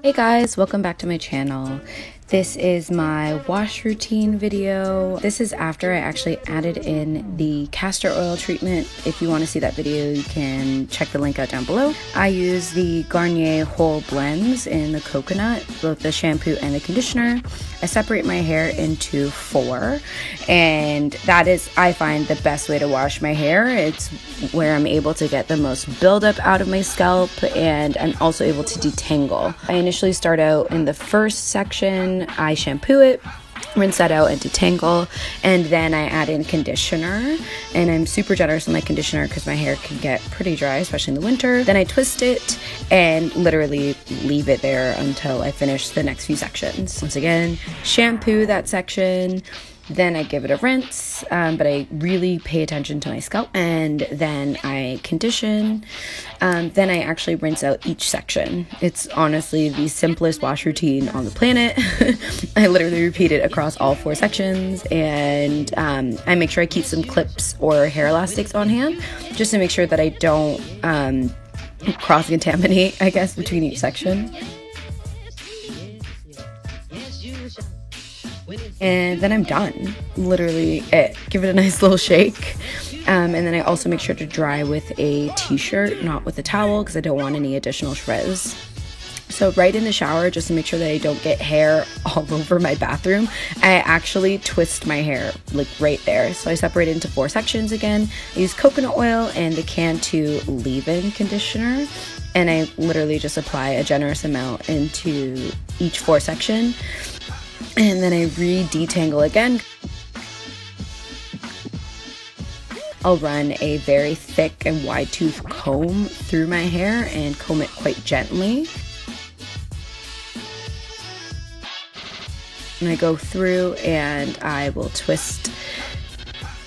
Hey guys, welcome back to my channel. This is my wash routine video. This is after I actually added in the castor oil treatment. If you want to see that video, you can check the link out down below. I use the Garnier Whole Blends in the coconut, both the shampoo and the conditioner. I separate my hair into 4, and that is, I find, the best way to wash my hair. It's where I'm able to get the most buildup out of my scalp, and I'm also able to detangle. I initially start out in the first section. I shampoo it, rinse that out and detangle, and then I add in conditioner, and I'm super generous with my conditioner because my hair can get pretty dry, especially in the winter. Then I twist it and literally leave it there until I finish the next few sections. Once again, shampoo that section, then I give it a rinse, but I really pay attention to my scalp, and then I condition. Then I actually rinse out each section. It's honestly the simplest wash routine on the planet. I literally repeat it across all 4 sections, and I make sure I keep some clips or hair elastics on hand just to make sure that I don't cross-contaminate, I guess, between each section. And then I'm done. Literally give it a nice little shake, and then I also make sure to dry with a t-shirt, not with a towel, because I don't want any additional shreds. So right in the shower, just to make sure that I don't get hair all over my bathroom, I actually twist my hair like right there. So I separate it into 4 sections again. I use coconut oil and the Cantu leave-in conditioner, and I literally just apply a generous amount into each 4 section. And then I re-detangle again. I'll run a very thick and wide tooth comb through my hair and comb it quite gently. And I go through and I will twist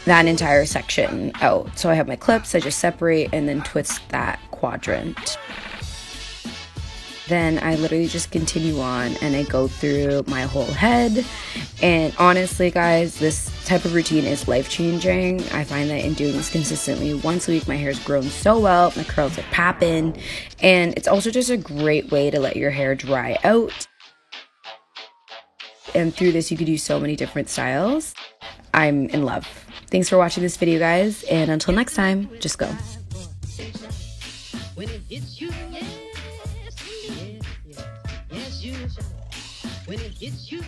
that entire section out. So I have my clips, I just separate and then twist that quadrant. Then I literally just continue on and I go through my whole head. And honestly, guys, this type of routine is life-changing. I find that in doing this consistently once a week, my hair's grown so well, my curls are popping, and it's also just a great way to let your hair dry out. And through this, you could use so many different styles. I'm in love. Thanks for watching this video, guys, and until next time, just go. When it hits you